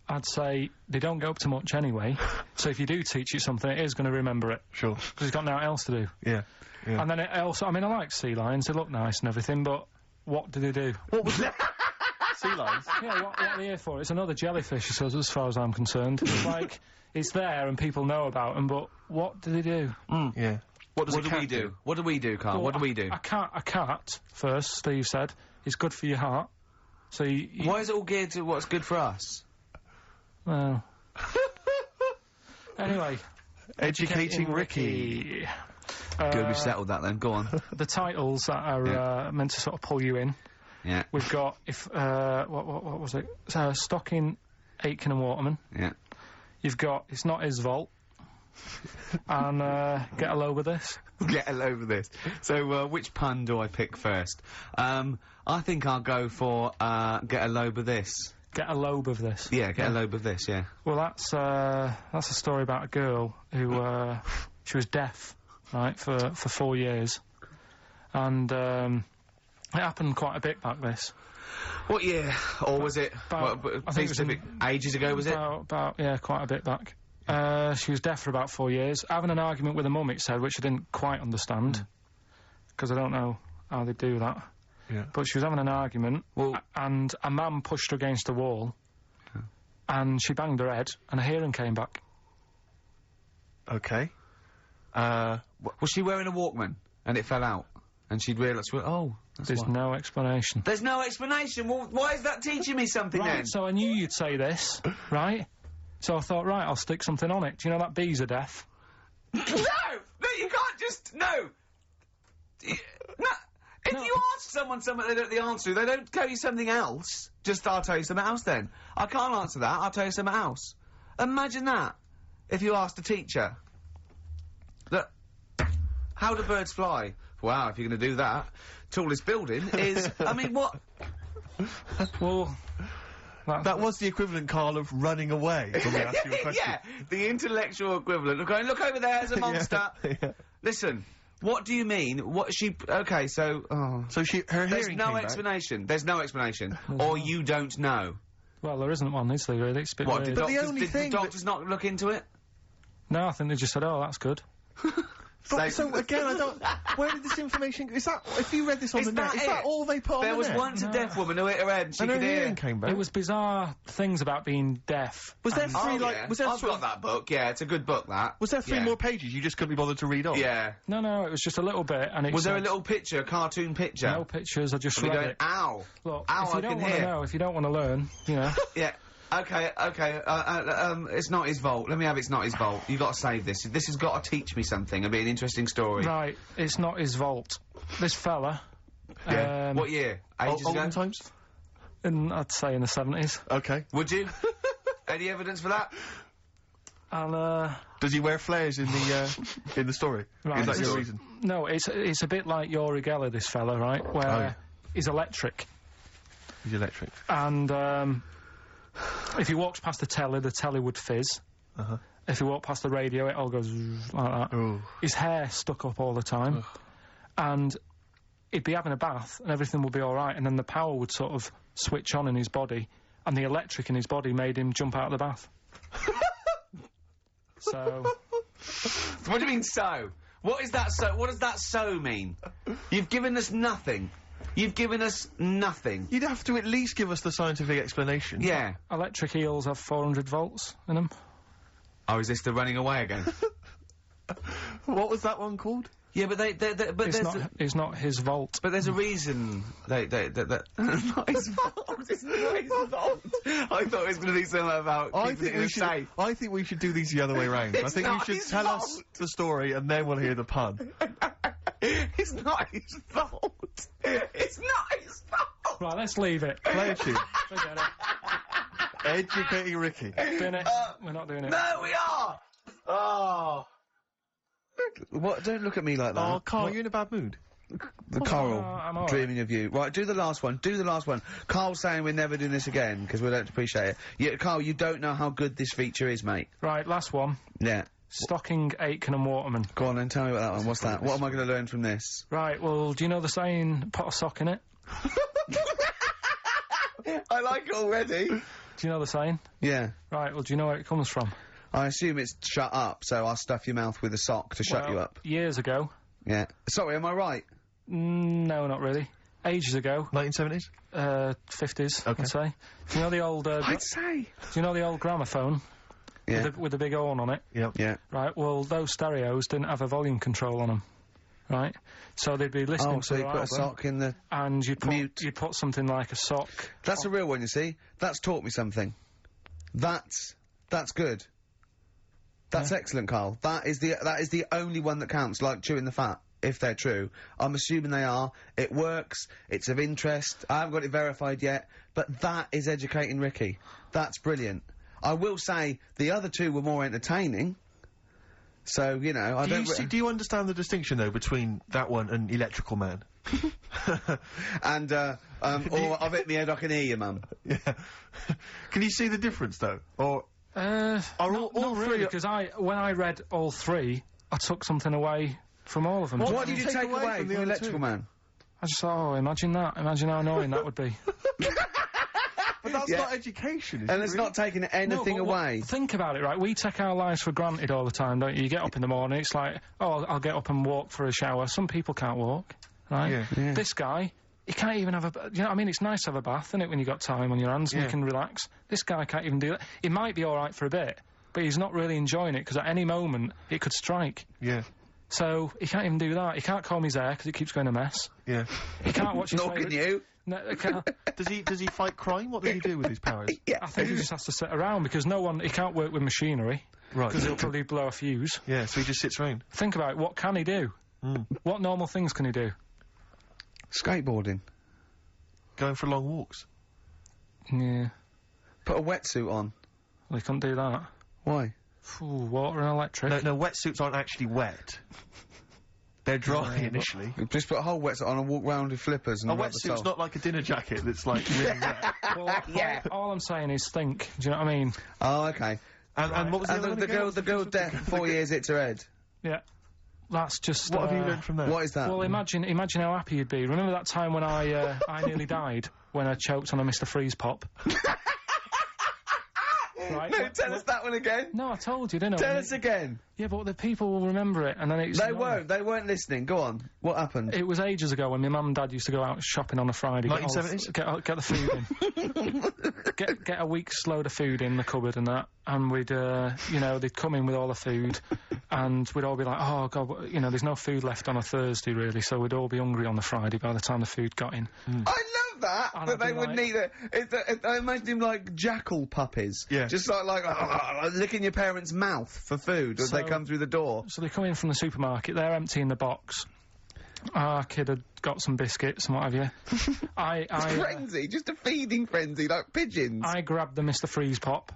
I'd say they don't get up to much anyway, so if you do teach it something, it is going to remember it. Sure. Because it's got nothing else to do. Yeah. Yeah. And then it also, I mean, I like sea lions, they look nice and everything, but what do they do? What was that? Sea lions? Yeah, what are they here for? It's another jellyfish, as far as I'm concerned. It's like, it's there and people know about them, but what do they do? Yeah. What do we do? What do we do, Karl? Well, what do we do? A cat, first, Steve said, is good for your heart. So you Why is it all geared to what's good for us? well... Anyway. Educating Ricky. Good, we've settled that then. Go on. The titles that are meant to sort of pull you in. Yeah. We've got, what was it? Stocking, Aitken and Waterman. Yeah. You've got It's Not His Vault. And, Get a Load with This. Get a load of this. So, which pun do I pick first? I think I'll go for, get a load of this. Get a lobe of this. Yeah, get a load of this, yeah. Well, that's a story about a girl who, she was deaf, right, for 4 years. And, it happened quite a bit back this. What year? Or was it, I think it was ages ago, was it? About, yeah, quite a bit back. She was deaf for about 4 years, having an argument with her mum, it said, which I didn't quite understand, because I don't know how they do that. Yeah. But she was having an argument, and a man pushed her against a wall, and she banged her head, and her hearing came back. Okay. Was she wearing a Walkman, and it fell out? And she'd realised, well, oh, that's There's why. no explanation. There's no explanation? Well, why is that teaching me something Right, then? so I knew you'd say this, right? So I thought, right, I'll stick something on it. Do you know that bees are deaf? No! No, you can't just... No! No. If you ask someone something they don't know the answer to, they don't tell you something else. Just, I'll tell you something else then. I can't answer that, I'll tell you something else. Imagine that. If you asked a teacher. Look, how do birds fly? Wow, if you're going to do that. Tallest building is... I mean, what? Well... That was the equivalent, Karl, of running away when we asked you a question. Yeah, the intellectual equivalent of going, look over there, there's a monster. Yeah. Listen, what do you mean? What she... Okay, so... Oh. So her There's hearing no came back. explanation. There's no explanation. Or you don't know. Well, there isn't one, is there, really? It's a bit What, weird. did But the doctors, only did thing the doctors not look into it? No, I think they just said, oh, that's good. But, so again, I don't... Where did this information... Is that... If you read this on Is the net, that is that it? all they put on There the was net? once a deaf woman who hit her head and she And her could hear. hearing came back. It was bizarre things about being deaf. Was there and- three, like... Yeah. Was there I've sort got of- that book, yeah, it's a good book, that. Was there 3 Yeah. more pages you just couldn't be bothered to read on? Yeah. No, it was just a little bit, and it Was there a said- little picture, a cartoon picture? No pictures, I just And read we going, it. ow. Look, Ow, if you I don't can want to hear. know, if you don't want to learn, you know. Yeah. Okay, it's not his vault. Let me have It's Not His Vault. You've got to save this. This has got to teach me something. It'll be an interesting story. Right, It's Not His Vault. This fella, Yeah. What year? Ages ago? Olden times? I'd say in the 70s, Okay. Would you? Any evidence for that? and, Does he wear flares in the story? Right, Is that this your is- reason? no, it's a bit like Yuri Geller, this fella, right, where Oh, yeah. he's electric, He's electric. and, if he walks past the telly would fizz. Uh-huh. If he walked past the radio, it all goes like that. Ooh. His hair stuck up all the time, and he'd be having a bath, and everything would be all right, and then the power would sort of switch on in his body, and the electric in his body made him jump out of the bath. So, What do you mean, so? What is that, so? What does that so mean? You've given us nothing. You've given us nothing. You'd have to at least give us the scientific explanation. Yeah. Electric eels have 400 volts in them. Oh, is this the running away again? What was that one called? Yeah, but but It's not his volt. but there's a reason that not his fault. It's not his fault. I thought it was going to be something about keeping it in a safe. I think we should do these the other way round. I think you not should his tell us fault. the story and then we'll hear the pun. It's not his fault. It's not his fault. Right, let's leave it. Play a tune. Forget it. Educating Ricky. Doing it. We're not doing it. No, we are. Oh. What? Don't look at me like that. Oh, Karl, you're in a bad mood. The Coral, I'm all right. dreaming of you. Right, do the last one. Do the last one. Carl's saying we're never doing this again because we don't appreciate it. Yeah, Karl, you don't know how good this feature is, mate. Right, last one. Yeah. Stocking, Aitken and Waterman. Go on then, tell me about that one. What's that? What am I going to learn from this? Right, well, do you know the saying, pot of sock in it? I like it already. Do you know the saying? Yeah. Right, well, do you know where it comes from? I assume it's shut up, so I'll stuff your mouth with a sock to shut you up. Years ago. Yeah. Sorry, am I right? No, not really. Ages ago. 1970s? 50s, Okay. I'd say. Do you know the old, I'd say. do you know the old gramophone? Yeah. With the big horn on it? Yep. Yeah. Right, well, those stereos didn't have a volume control on them. Right? So they'd be listening Oh, to so you their put a album, sock in the... and you'd mute. put something like a sock. That's a real one, you see. That's taught me something. That's good. That's excellent, Karl. That is the only one that counts, like chewing the fat, if they're true. I'm assuming they are. It works. It's of interest. I haven't got it verified yet, but that is educating Ricky. That's brilliant. I will say the other two were more entertaining. So, you know, I don't... Do you understand the distinction, though, between that one and Electrical Man? And, or I've hit me head, I can hear you, Mum. Yeah. Can you see the difference, though? Or... Not really, because when I read all three, I took something away from all of them. What did you take away from the the other Electrical two? Man? I just thought, oh, imagine that. Imagine how annoying that would be. But that's Yeah. not education, is And it it's really? not taking anything No, but away. Think about it, right? We take our lives for granted all the time, don't you? You get up in the morning, it's like, oh, I'll get up and walk for a shower. Some people can't walk, right? Yeah. Yeah. This guy, he can't even have you know what I mean? It's nice to have a bath, isn't it, when you've got time on your hands and Yeah. you can relax. This guy can't even do that. He might be alright for a bit, but he's not really enjoying it, because at any moment, it could strike. Yeah. So, he can't even do that. He can't comb his hair, because it keeps going a mess. Yeah. He can't watch his Nor can favourite- you. No, he can't. Does he fight crime? What does he do with his powers? Yeah. I think he just has to sit around, because he can't work with machinery, Right. because he'll probably blow a fuse. Yeah, so he just sits around. Think about it, what can he do? What normal things can he do? Skateboarding. Going for long walks. Yeah, Put a wetsuit on. well, he couldn't do that. Why? Ooh, water and electric. No, wetsuits aren't actually wet. They're dry Yeah, initially. Just put a whole wetsuit on and walk round with flippers and A rub the wetsuit's sole. not like a dinner jacket that's like really wet. Well, Yeah. all I'm saying is think. Do you know what I mean? Oh, okay. And what was the And other one the again? girl, the girl's deaf for 4 years, hits her head. Yeah. That's just. What have you learned from that? What is that? Well, imagine how happy you'd be. Remember that time when I nearly died when I choked on a Mr. Freeze pop? Right? No, tell us that one again. No, I told you, didn't I? Tell us again. Yeah, but the people will remember it, and then it's. They weren't listening. Go on. What happened? It was ages ago when my mum and dad used to go out shopping on a Friday. 1970s? Get the food in. get a week's load of food in the cupboard and that, and we'd, they'd come in with all the food, and we'd all be like, oh God, there's no food left on a Thursday really, so we'd all be hungry on the Friday by the time the food got in. I love that. And That I'd they be wouldn't like- eat it. I imagine him like jackal puppies. Yeah. Just like licking your parents' mouth for food as they So- come through the door. So they come in from the supermarket, they're emptying the box. Our kid had got some biscuits and what have you. Frenzy, just a feeding frenzy, like pigeons. I grabbed the Mr. Freeze pop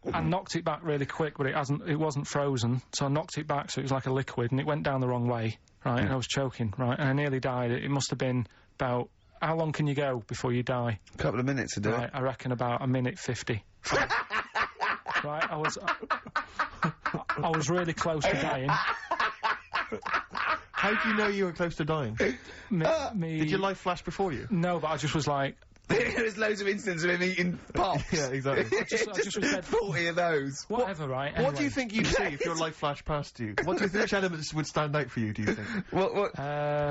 and knocked it back really quick, but it wasn't frozen, so I knocked it back so it was like a liquid, and it went down the wrong way, right, and I was choking, right, and I nearly died. It must have been about, how long can you go before you die? A couple of minutes to do Right, it. I reckon about a minute 50. Right, I was really close to dying. How do you know you were close to dying? Me, Did your life flash before you? No, but I just was like, Here There's loads of instances of him eating pops. Yeah, exactly. I just said 40 of those. whatever, right? What do anyway. you think you'd see if your life flashed past you? What do you think, which elements would stand out for you, do you think? What?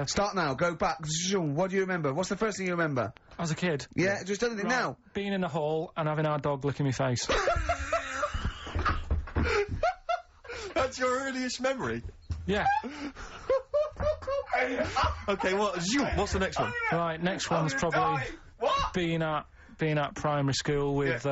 Start now, go back. What do you remember? What's the first thing you remember? As a kid. Yeah, just anything now. Being in the hall and having our dog licking my face. That's your earliest memory? Yeah. Okay, what's the next one? Right, next one's probably being at primary school with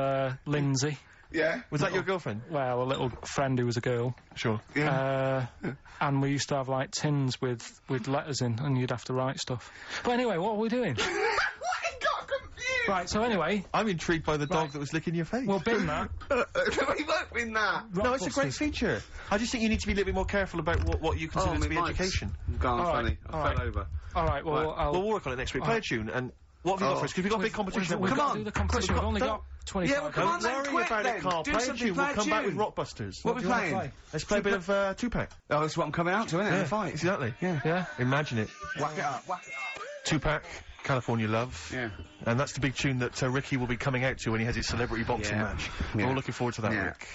Lindsay. Yeah. Was that your girlfriend? Well, a little friend who was a girl. Sure. And we used to have like tins with letters in, and you'd have to write stuff. But anyway, what are we doing? Got confused. Right. So anyway, I'm intrigued by the dog that was licking your face. well, bin that. We won't win that. no, it's a great feature. I just think you need to be a little bit more careful about what you consider to be education. Gone All funny. right, I fell over. All right. Well, We'll work on it next week. Play a tune, and what have you got for us? Because we've got a big competition. We've Come got on. to do the competition. We've only got 25. Yeah, well, come on Don't then, worry quick about then. it, Karl. Do Play a something, tune. play We'll a come back with tune. Rockbusters. What are we do you wanna playing? play? Let's play a bit of Tupac. Oh, that's what I'm coming out to, isn't it? The fight. Exactly. Yeah. Imagine it. Whack it up. Whack it up. Tupac, California Love. Yeah. And that's the big tune that Ricky will be coming out to when he has his celebrity boxing Yeah. match. Yeah. We're all looking forward to that, Yeah. Rick.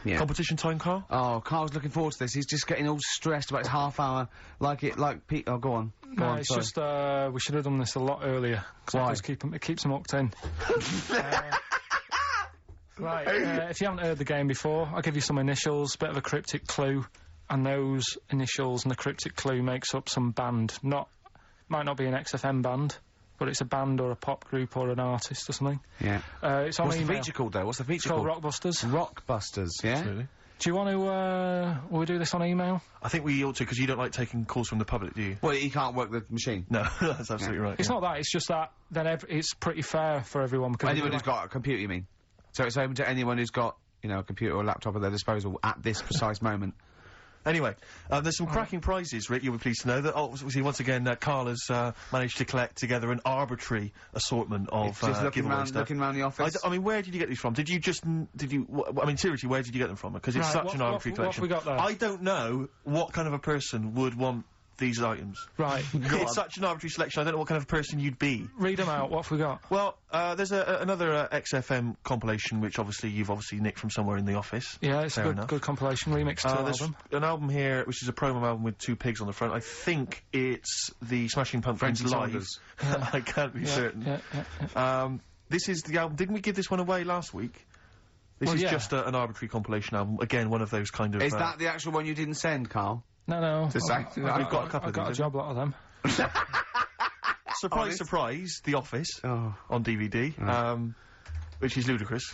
Yeah. Competition time, Karl? Oh, Carl's looking forward to this. He's just getting all stressed about his half hour. Like Pete. Oh, go on. Go No, on, it's sorry. just we should have done this a lot earlier. 'Cause Why? It keeps them hooked in. Right. If you haven't heard the game before, I'll give you some initials, bit of a cryptic clue, and those initials and the cryptic clue makes up some band. Might not be an XFM band, but it's a band or a pop group or an artist or something. Yeah. It's on What's the email. feature called, though? What's the It's feature called called? Rockbusters. Rockbusters, yeah? Absolutely. Do you want to, will we do this on email? I think we ought to, because you don't like taking calls from the public, do you? Well, he can't work the machine. No, that's absolutely right. It's not that, it's just that then it's pretty fair for everyone because... Anyone who's got a computer, you mean? So it's open to anyone who's got, you know, a computer or a laptop at their disposal at this precise moment. Anyway, there's some cracking prizes, Rick, you'll be pleased to know that, obviously, once again, Karl has managed to collect together an arbitrary assortment of Just looking giveaway round, stuff. looking round the office. I mean, where did you get these from? Did you, I mean, seriously, where did you get them from? Because it's Right, such what- an arbitrary what have collection. we got there? I don't know what kind of a person would want these items. Right. It's such an arbitrary selection, I don't know what kind of person you'd be. Read them out, what have we got? Well, there's another XFM compilation, which you've obviously nicked from somewhere in the office. Yeah, it's Fair a enough. good compilation remix to There's album. an album here, which is a promo album with two pigs on the front. I think it's the Smashing Pumpkins Frankie live. Saunders. I can't be certain. Yeah. This is the album. Didn't we give this one away last week? This Well, is yeah. just an arbitrary compilation album. Again, one of those kind of... Is that the actual one you didn't send, Carl? No. To say- I've We've got a couple I've of got a these, job lot of them. Surprise, Honest? surprise, The Office Oh. on DVD, which is ludicrous.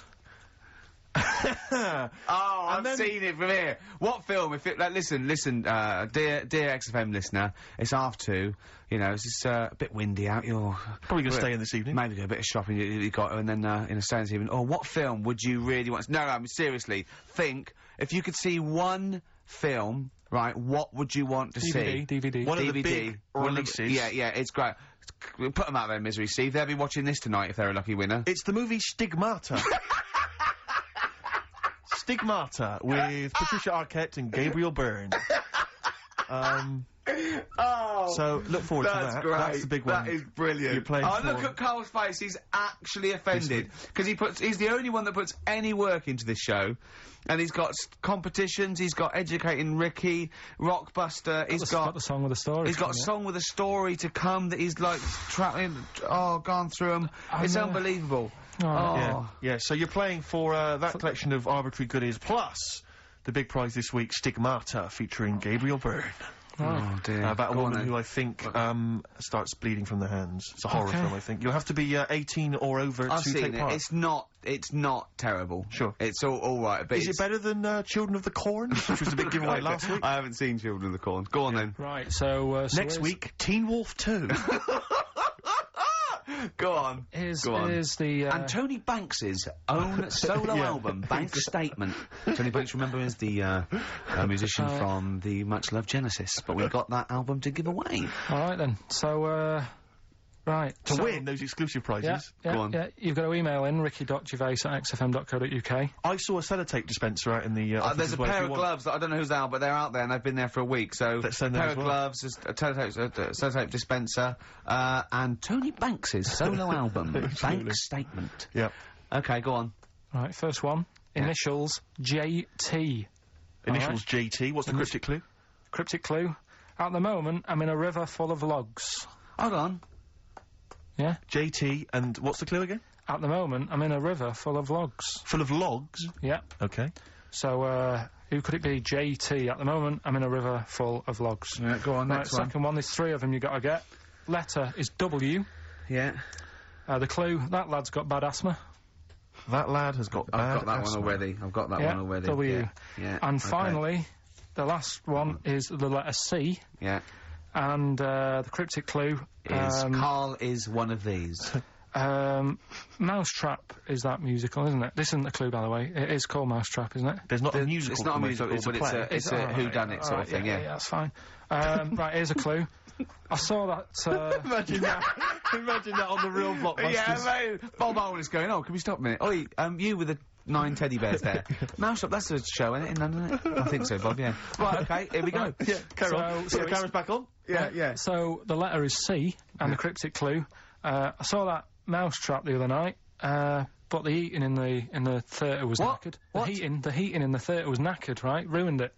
Oh, I've then- seen it from here. What film? If it, like, listen, dear XFM listener, it's 2:30. You know, it's just a bit windy out. You're Probably going to stay in this evening. maybe do a bit of shopping. You got, and then in a stay even. Or what film would you really want? No, I mean seriously. Think if you could see one film, right? What would you want to see? DVD. One of the DVD. big releases. Yeah, it's great. Put them out of their misery, Steve. They'll be watching this tonight if they're a lucky winner. It's the movie Stigmata. Stigmata with Patricia Arquette and Gabriel Byrne. Oh, So look forward to that's that. great. That's the big one. That is brilliant. You're playing oh, for- look at Carl's face. He's actually offended because he's the only one that puts any work into this show, and he's got competitions. He's got Educating Ricky, Rockbuster. He's got the song with a story. He's got a song with a story to come that he's like gone through them. It's unbelievable. Yeah. So you're playing for that collection of arbitrary goodies, plus the big prize this week, Stigmata, featuring Gabriel Byrne. Oh dear. About a Go on, woman then. who I think starts bleeding from the hands. It's a horror film, I think. You'll have to be 18 or over I've to seen take it. part. It's not terrible. Sure. It's all right. But Is it better than Children of the Corn, which was a big giveaway last week? I haven't seen Children of the Corn. Go on then. Right, so Next week, Teen Wolf 2. Go on. Go on. Here's the... And Tony Banks's own solo album, Bank Statement. Tony Banks, remember, is the musician from the much-loved Genesis, but we got that album to give away. Alright then, so, Right. To so- win those exclusive prizes. Yeah, Go on. yeah. You've got to email in ricky.gervais@xfm.co.uk. I saw a sellotape dispenser out in the office There's as a well, if pair you of want. gloves that I don't know who's out, but they're out there and they've been there for a week. So Let's a send them pair as of well. gloves, a sellotape dispenser, and Tony Banks's solo album, Absolutely. Banks Statement. Yeah. Okay, go on. Right, first one. Initials JT. Initials JT. What's the cryptic clue? Cryptic clue. At the moment, I'm in a river full of logs. Hold on. Yeah? JT, and what's the clue again? At the moment, I'm in a river full of logs. Full of logs? Yeah. Okay. So, who could it be? JT. At the moment, I'm in a river full of logs. Yeah, go on, Right, next one. second one, there's 3 of them you got to get. Letter is W. Yeah. The clue, that lad's got bad asthma. That lad has got I've got that asthma. one already. I've got that Yeah, one already. W. Yeah. Yeah. And okay. finally, the last one is the letter C. Yeah. And the cryptic clue Is Karl is one of these. Mousetrap is that musical, isn't it? This isn't the clue, by the way. It is called Mousetrap, isn't it? There's not a musical. It's not a musical, it's a but play. it's a alright, whodunit sort of thing, yeah, that's fine. Right, here's a clue. I saw that, Imagine that. Imagine that on the real Blockbusters. Yeah, mate. Bob Owen is going, oh, can we stop a minute? Oi, you with the 9 teddy bears there. Mousetrap, that's a show, isn't it, in London, isn't it? I think so, Bob, yeah. Right, okay, here we go. Yeah, carry on. So Put the camera's back on. Yeah. So the letter is C, and the cryptic clue. I saw that Mousetrap the other night, but the heating in the theatre was What? knackered. What? The heating in the theatre was knackered, right? Ruined it.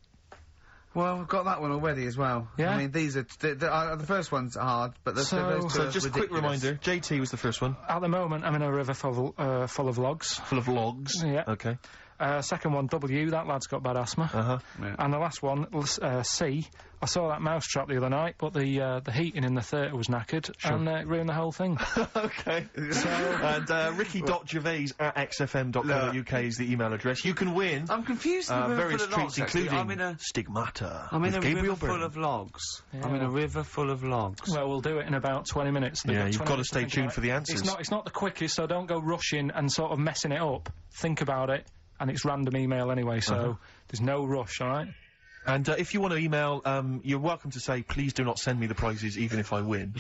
Well, I've got that one already as well. Yeah? I mean, these are... the first one's hard, but the So- those two So are just a quick ridiculous. reminder, JT was the first one. At the moment, I'm in a river full of logs. Full of logs. Yeah. Okay. Second one, W, that lad's got bad asthma. Uh-huh. Yeah. And the last one, C, I saw that Mousetrap the other night, but the heating in the theatre was knackered, and it ruined the whole thing. Okay. And ricky.gervais@xfm.co.uk is the email address. You can win I'm confused with the river various full of logs, treats, actually. including Stigmata. I'm in with a Gabriel river Byrne. full of logs. Yeah. I'm in a river full of logs. Well, we'll do it in about 20 minutes. They've Yeah, got you've 20 got to minutes stay think tuned about for the it. answers. It's not the quickest, so don't go rushing and sort of messing it up. Think about it, and it's random email anyway, so there's no rush, all right? And if you want to email, you're welcome to say, please do not send me the prizes even if I win.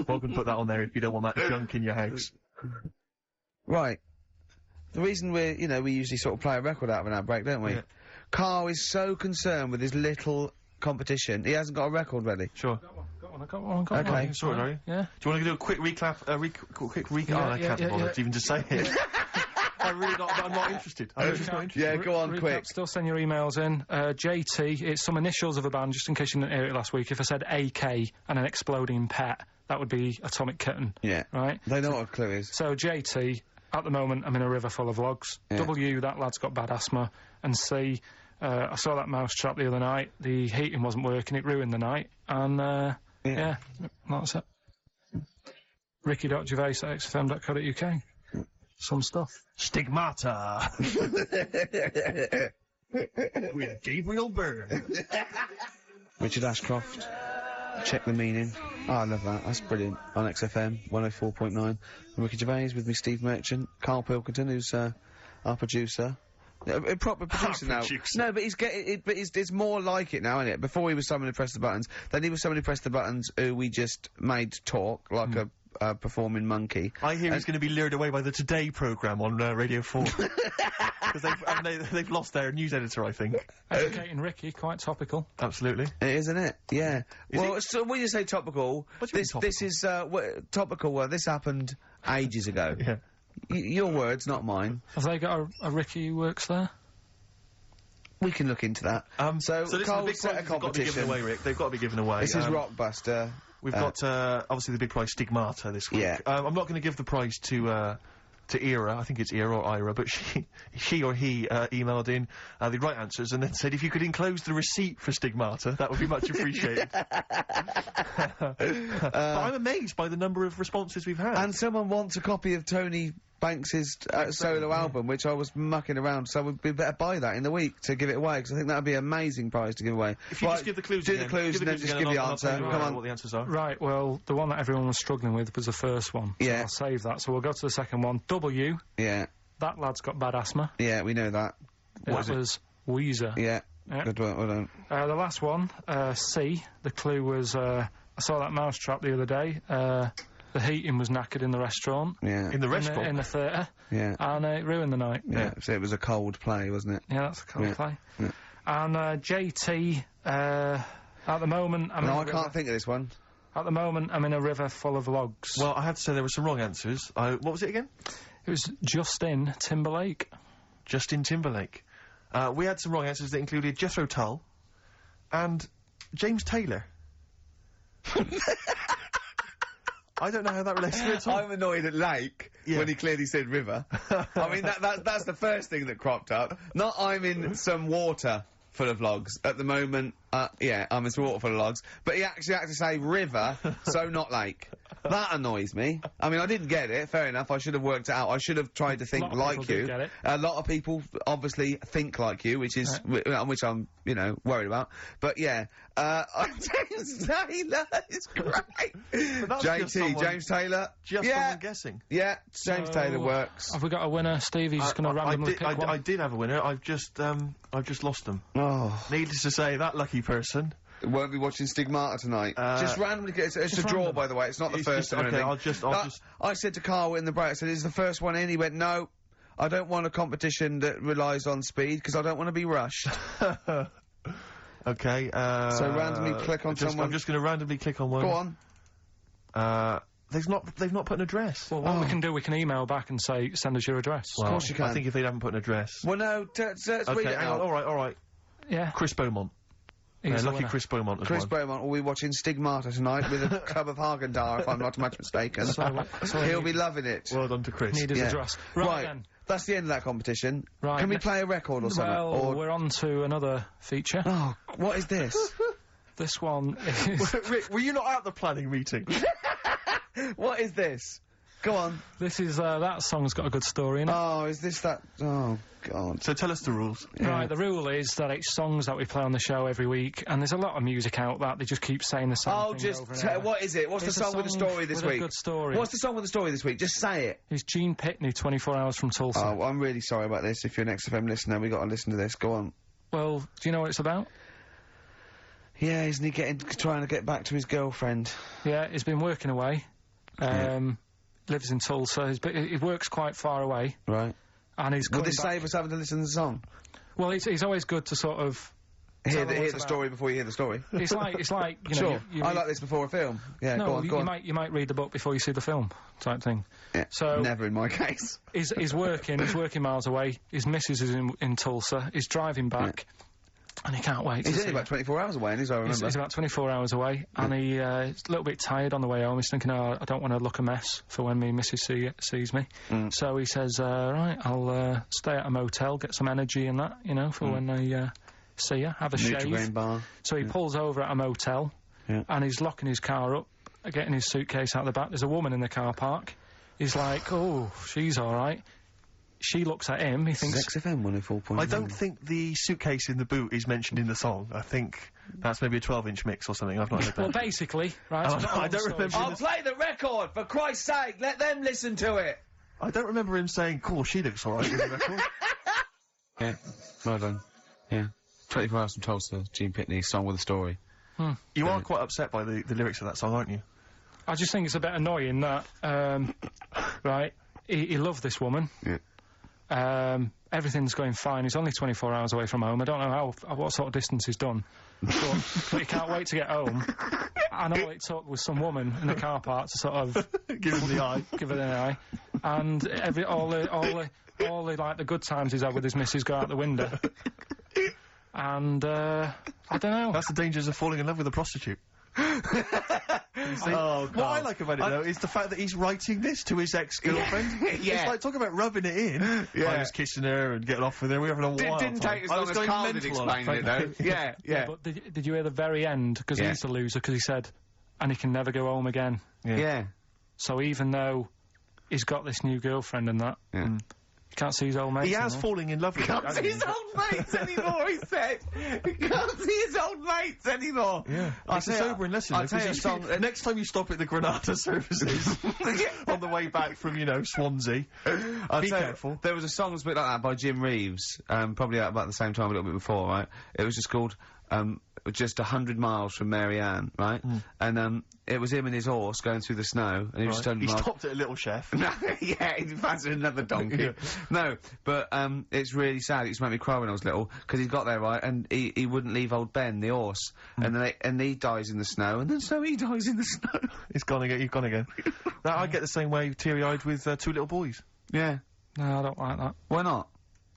Welcome to put that on there if you don't want that junk in your house. Right. The reason we usually sort of play a record out of an ad break, don't we? Yeah. Carl is so concerned with his little competition, he hasn't got a record ready. Sure. I got one. Okay. Sorry, are you? Yeah. Do you want to do a quick recap? Yeah, I can't yeah, bother yeah. to even just say it. I'm not interested. I'm just not interested. Yeah, go on, Recap, quick. Still send your emails in. JT, it's some initials of a band, just in case you didn't hear it last week. If I said AK and an exploding pet, that would be Atomic Kitten. Yeah. Right? They know what a clue is. So JT, at the moment, I'm in a river full of logs. Yeah. W, that lad's got bad asthma. And C, I saw that Mousetrap the other night. The heating wasn't working, it ruined the night. And, yeah, that's it. Ricky.gervais@xfm.co.uk. Some stuff. Stigmata. With Gabriel Byrne. Richard Ashcroft. Check the meaning. Oh, I love that. That's brilliant. On XFM 104.9. Ricky Gervais with me, Steve Merchant. Karl Pilkington, who's our producer. A proper producer now. producer. No, but he's getting it. But it's more like it now, isn't it? Before he was someone who pressed the buttons. Then he was someone who pressed the buttons who we just made talk like a performing monkey. I hear he's going to be lured away by the Today programme on Radio 4. Because they've lost their news editor, I think. Educating Ricky, quite topical. Absolutely. It is, isn't it? Yeah. Is So when you say topical, What do you mean this is topical. Well, this happened ages ago. Yeah. Your words, not mine. Have they got a Ricky who works there? We can look into that. So this is the Carl big set a prizes have got to be given competition. away, Rick. They've got to be given away. This is Rockbuster. We've got, obviously, the big prize Stigmata this week. Yeah. I'm not going to give the prize to Ira, I think it's Ira or Ira, but she or he emailed in the right answers and then said if you could enclose the receipt for Stigmata, that would be much appreciated. But I'm amazed by the number of responses we've had. And someone wants a copy of Tony Banks's solo album, which I was mucking around, so we better buy that in the week to give it away, because I think that'd be an amazing prize to give away. If you just give the clues do again. the clues Give and then just give the answer. I'll tell you Come on. what the answers are. Right, well, the one that everyone was struggling with was the first one. So Yeah. I'll save that. So we'll go to the second one. W, Yeah, that lad's got bad asthma. yeah, we know that. That was Weezer. Yeah. Yeah. Good one, well done. The last one, C, the clue was, I saw that Mousetrap the other day. the heating was knackered in the restaurant. Yeah. In the restaurant? In the theatre. Yeah. And it ruined the night. Yeah. So it was a cold play, wasn't it? Yeah, that's a cold play. Yeah. And JT, at the moment... No, I can't think of this one. At the moment, I'm in a river full of logs. Well, I have to say there were some wrong answers. What was it again? It was Justin Timberlake. Justin Timberlake. We had some wrong answers that included Jethro Tull and James Taylor. I don't know how that relates to it at all. I'm annoyed at Lake when he clearly said river. I mean, that's the first thing that cropped up. Not I'm in some water full of logs. At the moment, yeah, I'm in some water full of logs. But he actually had to say river, so not lake. That annoys me. I mean, I didn't get it, fair enough. I should have worked it out. I should have tried to think like you. Get it. A lot of people obviously think like you, which is which I'm, you know, worried about. But yeah, James Taylor is great. JT, James Taylor. Just someone guessing. Yeah, James Taylor works. Have we got a winner, Steve? He's just going to randomly pick one. I did have a winner. I've just lost them. Oh. Needless to say, that lucky person won't be watching Stigmata tonight. Just randomly get it's a draw, by the way. It's not the first one. Okay, I'll just. I said to Karl in the break, I said, "Is the first one in?" He went, "No, I don't want a competition that relies on speed because I don't want to be rushed." Okay. So randomly click on someone. I'm just going to randomly click on one. Go on. They've not put an address. Well, what we can do, we can email back and say, send us your address. Well, of course you can. I think if they haven't put an address. Well, no, let's read it hang out. on, all right. Yeah. Chris Beaumont. Lucky Chris Beaumont as well. Chris Beaumont will be watching Stigmata tonight with a club of Haagen-Dazs, if I'm not much mistaken. So he'll be loving it. Well done to Chris. Need his address. Right then. That's the end of that competition. Right. Can we play a record or something? Well, we're on to another feature. Oh, what is this? This one is... Rick, were you not at the planning meeting? What is this? Go on. This is, that song's got a good story in it. Oh, is this that? Oh, God. So tell us the rules. Yeah. Right, the rule is that it's songs that we play on the show every week, and there's a lot of music out that they just keep saying the same thing over and over. What is it? What's the song with the story this week? A good story. What's the song with the story this week? Just say it. It's Gene Pitney, 24 Hours from Tulsa. Oh, I'm really sorry about this. If you're an XFM listener, we got to listen to this. Go on. Well, do you know what it's about? Yeah, isn't he trying to get back to his girlfriend? Yeah, he's been working away. Lives in Tulsa. He works quite far away. Right. And he's Would this save us having to listen to the song? Well, it's always good to sort of hear the story before you hear the story. It's like you know. Sure. I like this before a film. Yeah. No, go on. you might read the book before you see the film, type thing. Yeah. So never in my case. He's working miles away. His missus is in Tulsa. He's driving back. Yeah. And he can't wait. He's only about 24 hours away, as I remember. He's about 24 hours away, and he's a little bit tired on the way home. He's thinking, oh, I don't want to look a mess for when me missus sees me. So he says, right, I'll stay at a motel, get some energy and that, you know, for when I see her, have a shave. Bar. So he pulls over at a motel, and he's locking his car up, getting his suitcase out the back. There's a woman in the car park. He's like, oh, she's all right. She looks at him, he thinks... XFM 104.1. I don't think the suitcase in the boot is mentioned in the song. I think that's maybe a 12-inch mix or something. I've not heard that. Well, basically, right... I don't remember... I'll play the record, for Christ's sake! Let them listen to it! I don't remember him saying, cool, she looks alright in the record. Yeah, well done. Yeah. 24 Hours from Tulsa, Gene Pitney, song with a story. You are quite upset by the lyrics of that song, aren't you? I just think it's a bit annoying that, right, he loved this woman. Yeah. Everything's going fine. He's only 24 hours away from home. I don't know what sort of distance he's done, but he can't wait to get home. And all it took was some woman in the car park to sort of give him the eye, give her the eye, and all the like the good times he's had with his missus go out the window. And I don't know. That's the dangers of falling in love with a prostitute. What I like about it, though, is the fact that he's writing this to his ex-girlfriend. Yeah. It's like, talking about rubbing it in. Yeah. I was kissing her and getting off with her, we were having a wild Didn't time. take as long as Karl did explaining it, though. Yeah. But did you hear the very end? Because he's the loser, because he said, and he can never go home again. Yeah. So even though he's got this new girlfriend and that... He can't see his old mates. He has falling in love with her. Can't see his old mates anymore, he said. He can't see his old mates anymore. Yeah. It's a sobering lesson. I'll tell you a song. Next time you stop at the Granada services on the way back from, you know, Swansea, be careful. There was a song that was a bit like that by Jim Reeves, probably about the same time, a little bit before, right? It was just called just 100 miles from Mary Ann, right? And, it was him and his horse going through the snow, and he was just 100 He miles. stopped at a Little Chef. No, yeah, he fancied another donkey. Yeah. No, but, it's really sad. It used to make me cry when I was little, because he got there, right, and he wouldn't leave old Ben, the horse. And he dies in the snow, and then so he dies in the snow. He's gone again. He's gone again. Now, I get the same way, teary-eyed, with two little boys. Yeah. No, I don't like that. Why not?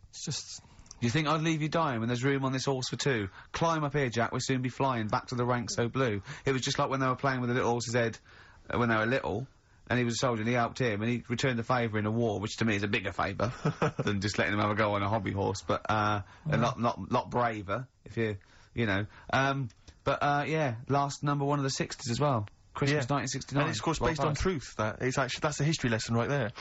It's just... Do you think I'd leave you dying when there's room on this horse for two? Climb up here, Jack, we'll soon be flying back to the ranks so blue. It was just like when they were playing with the little horse's head when they were little, and he was a soldier, and he helped him, and he returned the favour in a war, which to me is a bigger favour than just letting him have a go on a hobby horse, but, a lot braver, if you know. Yeah, last number one of the 60s as well. Christmas 1969. And it's, of course, based on truth. That's a history lesson right there.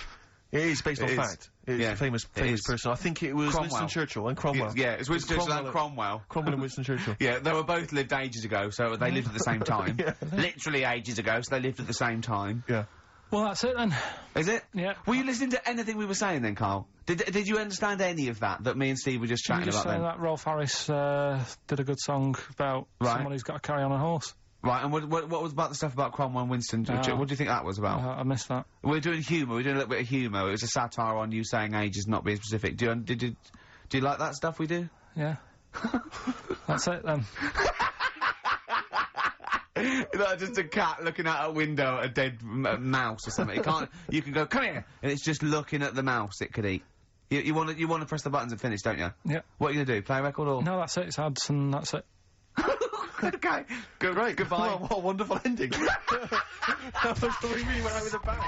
It is based on fact. It's a famous person. I think it was Cromwell. Winston Churchill and Cromwell. Yeah, it's Winston Churchill and Cromwell. Cromwell and Winston Churchill. Yeah, they were both lived ages ago, so they lived at the same time. Literally ages ago, so they lived at the same time. Yeah. Well, that's it then. Is it? Yeah. Were you listening to anything we were saying then, Karl? Did you understand any of that me and Steve were just chatting about then? that Rolf Harris did a good song about someone who's got to carry on a horse. Right, and what was about the stuff about Cromwell and Winston? What do you think that was about? I missed that. We're doing humour, we're doing a little bit of humour. It was a satire on you saying ages not being specific. Do you like that stuff we do? Yeah. That's it then. Like just a cat looking out a window at a dead mouse or something. You can go, come here, and it's just looking at the mouse it could eat. You want to press the buttons and finish, don't you? Yeah. What are you gonna do? Play a record or? No, that's it. It's ads and that's it. Okay. Great. Goodbye. What a wonderful ending. That was the way we went out with a bang.